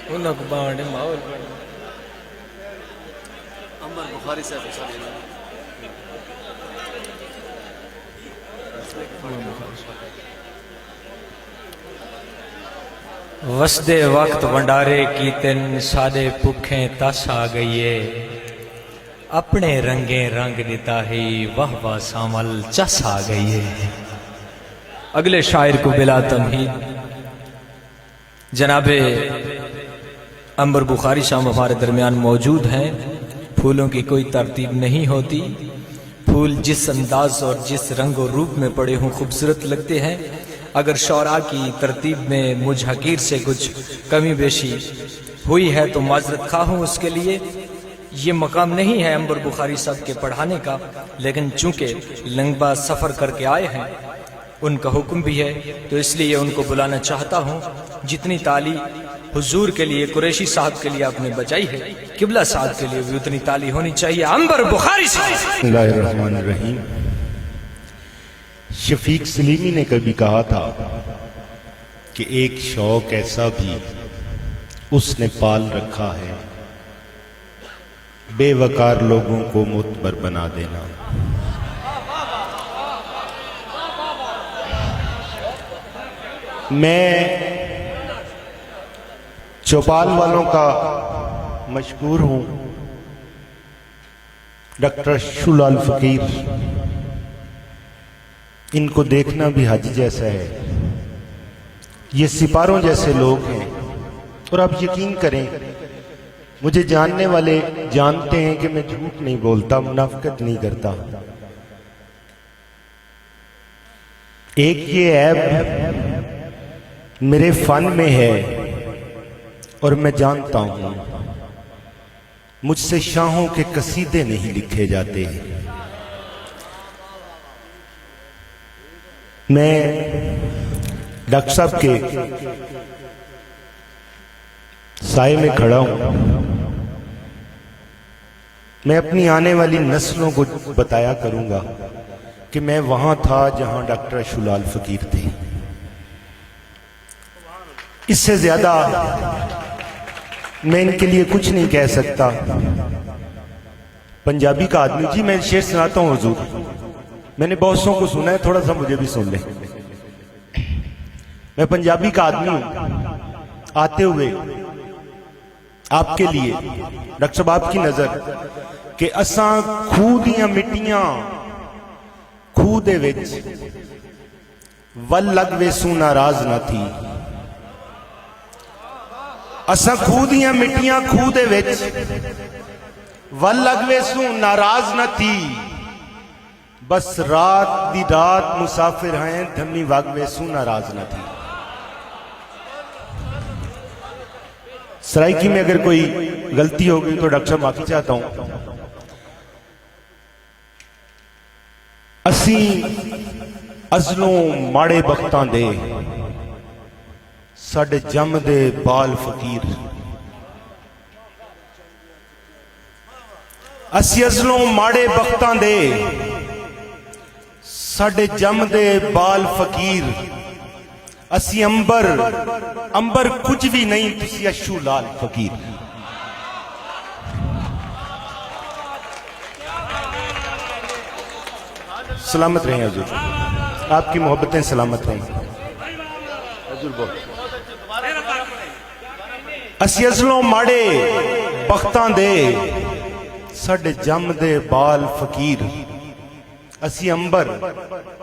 उनको बांड माहौल अमर बुखारी साहब वसदे वक्त भंडारे की तिन सादे भुखे तस आ गईए अपने रंगे रंग दिता ही वह सामल चस आ गईए। अगले शायर को बिला तमहीद जनाबे अंबर बुखारी शाम हमारे दरमियान मौजूद हैं। फूलों की कोई तरतीब नहीं होती, फूल जिस अंदाज और जिस रंग और रूप में पड़े हों खूबसूरत लगते हैं। अगर शौरा की तरतीब में मुझ हकीर से कुछ कमी बेशी हुई है तो माजरत खा हूँ उसके लिए। ये मकाम नहीं है अंबर बुखारी साहब के पढ़ाने का, लेकिन चूंकि लंबा सफ़र करके आए हैं उनका हुक्म भी है तो इसलिए उनको बुलाना चाहता हूँ। जितनी ताली हुजूर के लिए कुरैशी साहब के लिए आपने बजाई है, किबला साहब के लिए भी उतनी ताली होनी चाहिए। अंबर बुखारी साहब। बिस्मिल्लाहिर्रहमानिर्रहीम। शफीक सलीमी ने कभी कहा था कि एक शौक ऐसा भी उसने पाल रखा है, बेवकार लोगों को मुतबर बना देना। मैं चौपाल वालों का मशहूर हूं। डॉक्टर शुलाल फकीर, इनको देखना भी हज जैसा है। ये सिपारों जैसे लोग हैं और आप यकीन करें, मुझे जानने वाले जानते हैं कि मैं झूठ नहीं बोलता, मुनाफिकत नहीं करता। एक ये ऐब मेरे फन में है और मैं जानता हूं मुझसे शाहों के कसीदे नहीं लिखे जाते। मैं डॉक्टर साहब के साए में खड़ा हूं। मैं अपनी आने वाली नस्लों को बताया करूंगा कि मैं वहां था जहां डॉक्टर शुलाल फकीर थे। इससे ज्यादा मैं इनके लिए कुछ नहीं कह सकता। पंजाबी का आदमी, जी मैं शेर सुनाता हूं हुजूर, मैंने बहुत सौ को सुना है, थोड़ा सा मुझे भी सुन ले। मैं पंजाबी का आदमी हूं, आते हुए आपके लिए डॉक्टर साहब आपकी नजर कि असां खूह दियां मिट्टियां खूह दे विच वल लग वेसू नाराज ना थी। असां खूह दियां मिट्टियां खूह दे विच वल लग वेसू नाराज ना थी। बस रात दी रात मुसाफिर हैं धमी वग वेसू नाराज ना थी। सराइकी में अगर कोई गलती हो गई तो डॉक्टर साहब माफी चाहता हूं। असी अजलों माड़े बख्तां दे साडे जम दे बाल फकीर। असी अजलों माड़े बख्तां दे साडे जम दे बाल फकीर। असी अंबर अंबर कुछ भी नहीं, तुसी अशू लाल फकीर। सलामत रहें हुजूर, आपकी मोहब्बतें सलामत रहें हुजूर। बोल असी अजलों माड़े बख्तां दे साडे जम दे बाल फकीर। असी अंबर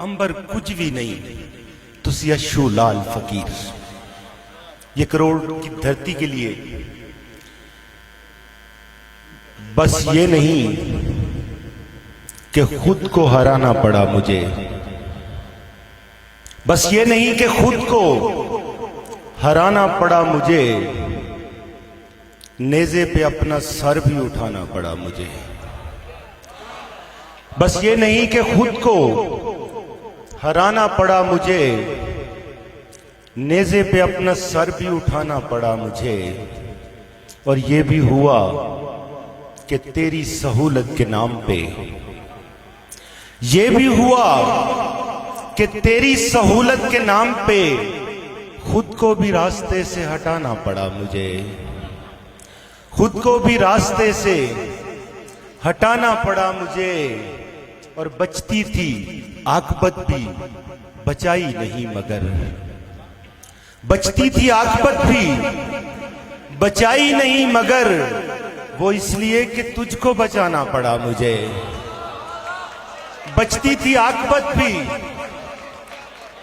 अंबर कुछ भी नहीं, तुसी अशू लाल फकीर। ये करोड़ की धरती के लिए बस ये नहीं कि खुद को हराना पड़ा मुझे, बस ये नहीं कि खुद को हराना पड़ा मुझे, नेज़े पे अपना सर भी उठाना पड़ा मुझे। बस ये नहीं कि खुद को हराना पड़ा मुझे, नेज़े पे अपना सर भी उठाना पड़ा मुझे। और ये भी हुआ कि तेरी सहूलत के नाम पे, ये भी हुआ कि तेरी सहूलत के नाम पे खुद को भी रास्ते से हटाना पड़ा मुझे, खुद को भी रास्ते से हटाना पड़ा मुझे। और बचती थी आकबत भी बचाई नहीं मगर, बचती थी आकबत भी बचाई नहीं मगर, वो इसलिए कि तुझको बचाना पड़ा मुझे। बचती थी आकबत भी,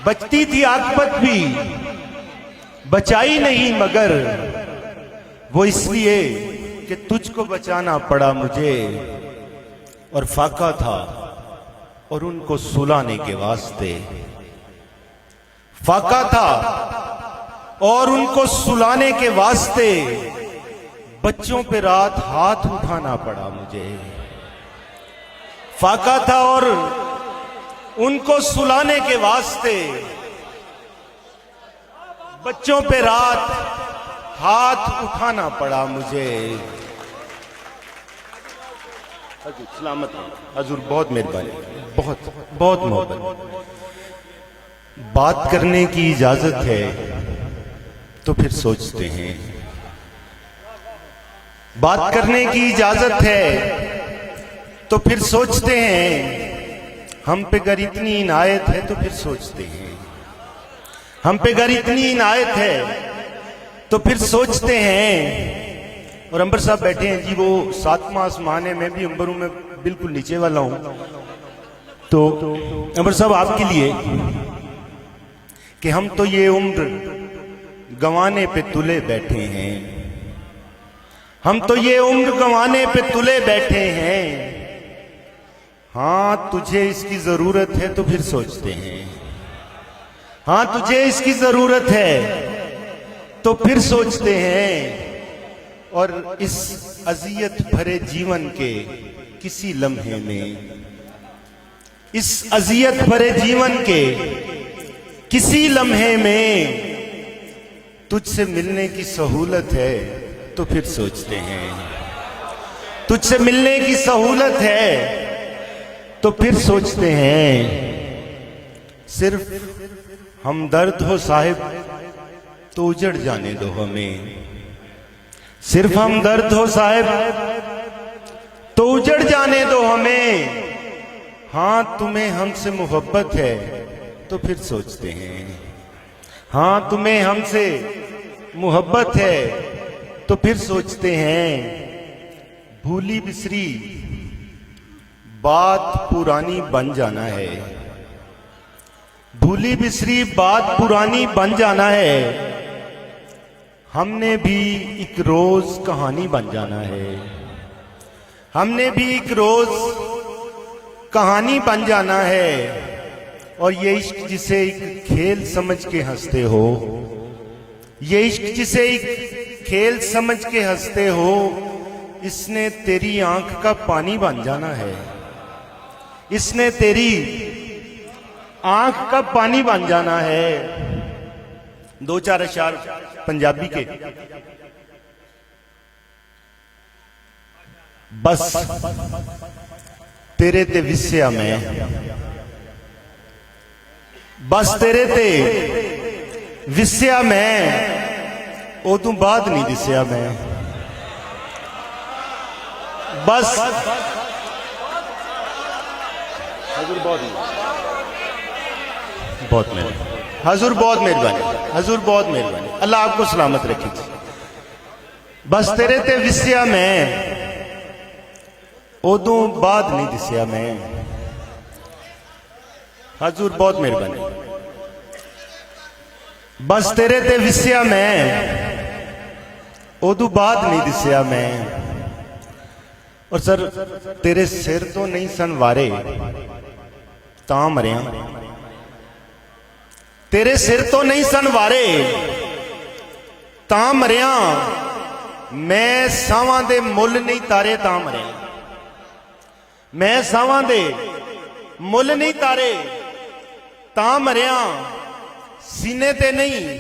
बचती थी आकबत भी बचाई नहीं मगर, वो इसलिए कि तुझको बचाना पड़ा मुझे। और फाका था और उनको सुलाने के वास्ते, फाका था और उनको सुलाने के वास्ते बच्चों पे रात हाथ उठाना पड़ा मुझे। फाका था और उनको सुलाने के वास्ते बच्चों पे रात हाथ उठाना पड़ा मुझे। हजूर सलामत, हजूर बहुत मेहरबानी, बहुत बहुत मोहब्बत। बात करने की इजाजत है तो फिर सोचते हैं, बात करने की इजाजत है तो फिर सोचते हैं। हम पे अगर इतनी इनायत है तो फिर सोचते हैं, हम पे अगर इतनी इनायत है तो फिर सोचते हैं। और अंबर साहब बैठे हैं जी, वो 7वां आसमान है, मैं भी अंबर हूं, मैं बिल्कुल नीचे वाला हूं। तो अंबर साहब आपके लिए कि हम तो ये उम्र गंवाने पे तुले बैठे हैं, हम तो ये उम्र गंवाने पे तुले बैठे हैं। हाँ तुझे इसकी जरूरत है तो फिर सोचते हैं, हाँ तुझे इसकी जरूरत है तो फिर सोचते हैं। और इस अजियत भरे जीवन के किसी लम्हे में, इस अजियत भरे जीवन के किसी लम्हे में तुझसे मिलने की सहूलत है तो फिर सोचते हैं, तुझसे मिलने की सहूलत है तो फिर सोचते हैं। सिर्फ हमदर्द हो साहिब तो उजड़ जाने दो हमें, सिर्फ हमदर्द हो साहिब तो उजड़ जाने दो हमें। हाँ तुम्हें हमसे मोहब्बत है तो फिर सोचते हैं, हाँ तुम्हें हमसे मोहब्बत है तो फिर सोचते हैं। भूली बिसरी बात पुरानी बन जाना है, भूली बिसरी बात पुरानी बन जाना है। हमने भी एक रोज कहानी बन जाना है, हमने भी एक रोज कहानी बन जाना है। और ये इश्क जिसे एक खेल समझ के हंसते हो, ये इश्क जिसे एक खेल समझ के हंसते हो, इसने तेरी आंख का पानी बन जाना है, इसने तेरी आंख का पानी बन जाना है। दो चार अशार पंजाबी के। बस तेरे ते विस्या मैं, बस तेरे ते विस्या मैं, उदू बाद नहीं दिसया मैं। बस हजूर बहुत मेहरबानी, हजूर बहुत मेहरबानी, हजूर बहुत मेहरबानी, अल्लाह आपको सलामत रखे। बस तेरे ते विस्या मैं, उदू बाद नहीं दिसया मैं। हजूर बहुत मेहरबानी। बस तेरे ते विस्या मैं, उदू बाद नहीं दिसया मैं। और सर तेरे सिर तो नहीं सन वारे तां मरिया, तेरे सिर तो नहीं सन वारे तां मरिया। मैं सावां दे मुल नहीं तारे तां मरिया, मैं सावां दे मुल नहीं तारे तां मरिया। सीने ते नहीं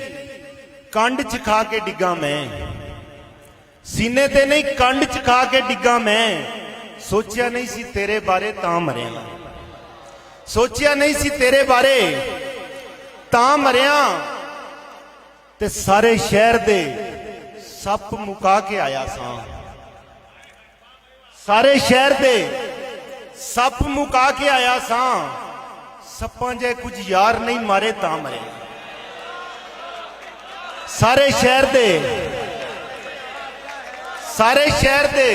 कंड च खा के डिगा मैं, सीने ते नहीं कंड च खा के डिगा मैं। सोचिया नहीं सी तेरे बारे तां मरिया, सोचिया नहीं सी तेरे बारे तां मरिया। ਤੇ ਸਾਰੇ ਸ਼ਹਿਰ ਦੇ ਸੱਪ ਮੁਕਾ ਕੇ ਆਇਆ ਸਾਂ। ਸਾਰੇ ਸ਼ਹਿਰ ਦੇ ਸੱਪ ਮੁਕਾ ਕੇ ਆਇਆ ਸਾਂ। ਸੱਪਾਂ ਜੇ ਕੁਝ ਯਾਰ ਨਹੀਂ ਮਾਰੇ ਤਾਂ ਮਰੇ। ਸਾਰੇ ਸ਼ਹਿਰ ਦੇ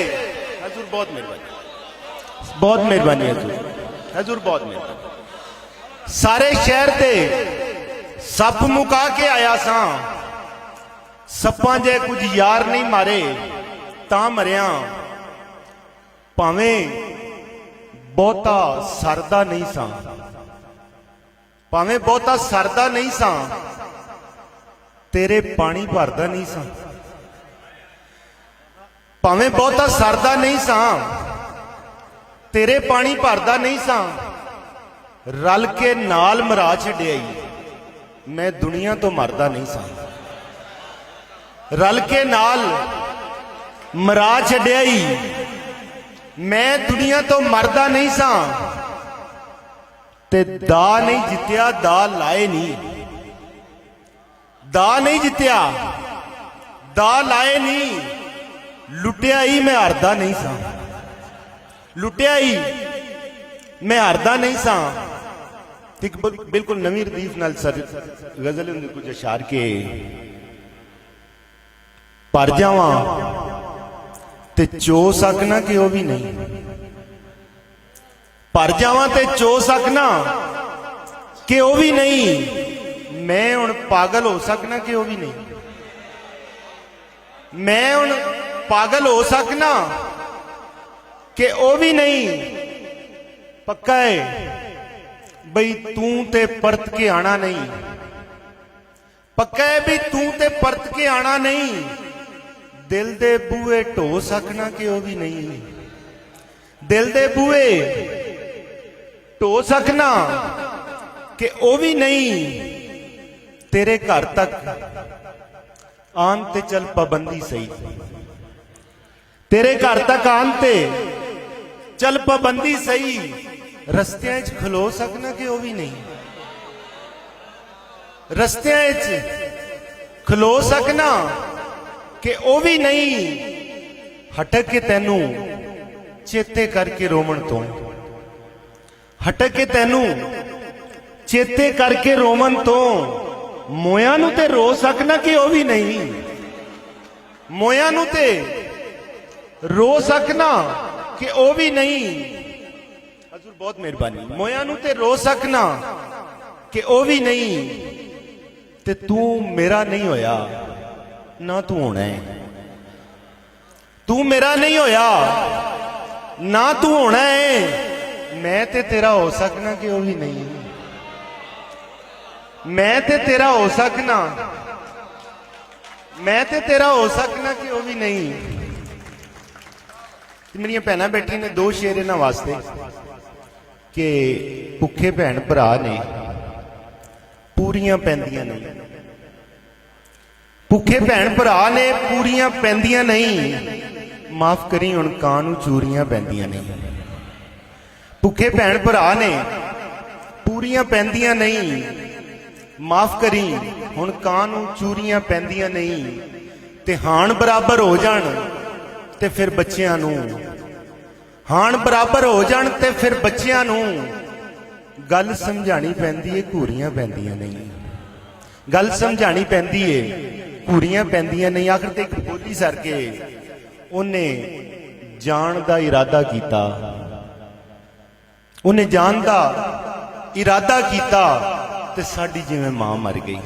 ਹਜ਼ੂਰ ਬਹੁਤ ਮਿਹਰਬਾਨੀ, ਬਹੁਤ ਮਿਹਰਬਾਨੀ ਹਜ਼ੂਰ ਬਹੁਤ ਮਿਹਰਬਾਨੀ। ਸਾਰੇ ਸ਼ਹਿਰ ਦੇ ਸੱਪ ਮੁਕਾ ਕੇ ਆਇਆ ਸਾਂ। ਸੱਪਾਂ ਜੇ ਕੁਝ ਯਾਰ ਨਹੀਂ ਮਾਰੇ ਤਾਂ ਮਰਿਆ। ਭਾਵੇਂ ਬਹੁਤਾ ਸਰਦਾ ਨਹੀਂ ਸਾਂ, ਭਾਵੇਂ ਬਹੁਤਾ ਸਰਦਾ ਨਹੀਂ ਸਾਂ, ਤੇਰੇ ਪਾਣੀ ਭਰਦਾ ਨਹੀਂ ਸਾਂ। ਭਾਵੇਂ ਬਹੁਤਾ ਸਰਦਾ ਨਹੀਂ ਸਾਂ, ਤੇਰੇ ਪਾਣੀ ਭਰਦਾ ਨਹੀਂ ਸਾਂ। ਰਲ ਕੇ ਨਾਲ ਮਰਾ ਛੱਡਿਆ ਈ, ਮੈਂ ਦੁਨੀਆ ਤੋਂ ਮਰਦਾ ਨਹੀਂ ਸਾਂ। ਰਲ ਕੇ ਨਾਲ ਮਰਾ ਛੱਡਿਆ ਈ, ਮੈਂ ਦੁਨੀਆ ਤੋਂ ਮਰਦਾ ਨਹੀਂ ਸਾਂ। ਤੇ ਦਾ ਨਹੀਂ ਜਿੱਤਿਆ, ਦਾ ਲਾਏ ਨਹੀਂ। ਦਾ ਨਹੀਂ ਜਿੱਤਿਆ, ਦਾ ਲਾਏ ਨਹੀਂ। ਲੁੱਟਿਆ ਹੀ ਮੈਂ ਹਾਰਦਾ ਨਹੀਂ ਸਾਂ। ਲੁੱਟਿਆ ਹੀ ਮੈਂ ਹਾਰਦਾ ਨਹੀਂ ਸਾਂ। ਇੱਕ ਬਿਲਕੁਲ ਨਵੀਂ ਰਦੀਫ ਨਾਲ ਸਰ ਗਜ਼ਲ ਹੁੰਦੀ ਕੁਝ ਅਸ਼ਾਰ ਕੇ ਭਰ ਜਾਵਾਂ ਤੇ ਚੋ ਸਕਣਾ ਕਿ ਉਹ ਵੀ ਨਹੀਂ। ਭਰ ਜਾਵਾਂ ਤੇ ਚੋ ਸਕਣਾ ਕਿ ਉਹ ਵੀ ਨਹੀਂ। ਮੈਂ ਹੁਣ ਪਾਗਲ ਹੋ ਸਕਣਾ ਕਿ ਉਹ ਵੀ ਨਹੀਂ। ਮੈਂ ਹੁਣ ਪਾਗਲ ਹੋ ਸਕਣਾ ਕਿ ਉਹ ਵੀ ਨਹੀਂ। ਪੱਕਾ ਹੈ ਬਈ ਤੂੰ ਤੇ ਪਰਤ ਕੇ ਆਣਾ ਨਹੀਂ। ਪੱਕਾ ਹੈ ਵੀ ਤੂੰ ਤੇ ਪਰਤ ਕੇ ਆਣਾ ਨਹੀਂ। ਦਿਲ ਦੇ ਬੂਹੇ ਢੋ ਸਕਣਾ ਕਿ ਉਹ ਵੀ ਨਹੀਂ। ਦਿਲ ਦੇ ਬੂਹੇ ਢੋ ਸਕਣਾ ਕਿ ਉਹ ਵੀ ਨਹੀਂ। ਤੇਰੇ ਘਰ ਤੱਕ ਆਉਣ ਤੇ ਚੱਲ ਪਾਬੰਦੀ ਸਹੀ। ਤੇਰੇ ਘਰ ਤੱਕ ਆਉਣ ਤੇ ਚੱਲ ਪਾਬੰਦੀ ਸਹੀ। ਰਸਤਿਆਂ 'ਚ ਖਲੋ ਸਕਣਾ ਕਿ ਉਹ ਵੀ ਨਹੀਂ। ਰਸਤਿਆਂ 'ਚ ਖਲੋ ਸਕਣਾ ਕਿ ਉਹ ਵੀ ਨਹੀਂ। ਹਟਕ ਕੇ ਤੈਨੂੰ ਚੇਤੇ ਕਰਕੇ ਰੋਵਣ ਤੋਂ। ਹਟਕ ਕੇ ਤੈਨੂੰ ਚੇਤੇ ਕਰਕੇ ਰੋਵਣ ਤੋਂ। ਮੋਇਆਂ ਨੂੰ ਤੇ ਰੋ ਸਕਣਾ ਕਿ ਉਹ ਵੀ ਨਹੀਂ। ਮੋਇਆਂ ਨੂੰ ਤੇ ਰੋ ਸਕਣਾ ਕਿ ਉਹ ਵੀ ਨਹੀਂ। ਹਜ਼ੂਰ ਬਹੁਤ ਮਿਹਰਬਾਨੀ। ਮੋਇਆਂ ਨੂੰ ਤੇ ਰੋ ਸਕਣਾ ਕਿ ਉਹ ਵੀ ਨਹੀਂ। ਤੇ ਤੂੰ ਮੇਰਾ ਨਹੀਂ ਹੋਇਆ ਨਾ ਤੂੰ ਹੋਣਾ ਹੈ। ਤੂੰ ਮੇਰਾ ਨਹੀਂ ਹੋਇਆ ਨਾ ਤੂੰ ਹੋਣਾ ਹੈ। ਮੈਂ ਤੇ ਤੇਰਾ ਹੋ ਸਕਣਾ ਕਿ ਉਹ ਵੀ ਨਹੀਂ। ਮੈਂ ਤੇ ਤੇਰਾ ਹੋ ਸਕਣਾ, ਮੈਂ ਤੇ ਤੇਰਾ ਹੋ ਸਕਣਾ ਕਿ ਉਹ ਵੀ ਨਹੀਂ। ਮੇਰੀਆਂ ਭੈਣਾਂ ਬੈਠੀਆਂ ਨੇ, ਦੋ ਸ਼ੇਰ ਇਹਨਾਂ ਵਾਸਤੇ ਕਿ ਭੁੱਖੇ ਭੈਣ ਭਰਾ ਨੇ ਪੂਰੀਆਂ ਪੈਂਦੀਆਂ ਨਹੀਂ। ਭੁੱਖੇ ਭੈਣ ਭਰਾ ਨੇ ਪੂਰੀਆਂ ਪੈਂਦੀਆਂ ਨਹੀਂ। ਮਾਫ ਕਰੀ ਹੁਣ ਕਾਂ ਨੂੰ ਚੂਰੀਆਂ ਪੈਂਦੀਆਂ ਨਹੀਂ। ਭੁੱਖੇ ਭੈਣ ਭਰਾ ਨੇ ਪੂਰੀਆਂ ਪੈਂਦੀਆਂ ਨਹੀਂ। ਮਾਫ ਕਰੀ ਹੁਣ ਕਾਂ ਨੂੰ ਚੂਰੀਆਂ ਪੈਂਦੀਆਂ ਨਹੀਂ। ਤੇ ਹਾਣ ਬਰਾਬਰ ਹੋ ਜਾਣ ਤੇ ਫਿਰ ਬੱਚਿਆਂ ਨੂੰ, ਹਾਣ ਬਰਾਬਰ ਹੋ ਜਾਣ ਤੇ ਫਿਰ ਬੱਚਿਆਂ ਨੂੰ ਗੱਲ ਸਮਝਾਣੀ ਪੈਂਦੀ ਏ, ਘੂਰੀਆਂ ਪੈਂਦੀਆਂ ਨਹੀਂ। ਗੱਲ ਸਮਝਾਣੀ ਪੈਂਦੀ ਏ, ਘੂਰੀਆਂ ਪੈਂਦੀਆਂ ਨਹੀਂ। ਆਖਰ ਤੇ ਇੱਕ ਬੋਲੀ ਸਰ ਕੇ ਉਹਨੇ ਜਾਣ ਦਾ ਇਰਾਦਾ ਕੀਤਾ। ਉਹਨੇ ਜਾਣ ਦਾ ਇਰਾਦਾ ਕੀਤਾ ਤੇ ਸਾਡੀ ਜਿਵੇਂ ਮਾਂ ਮਰ ਗਈ।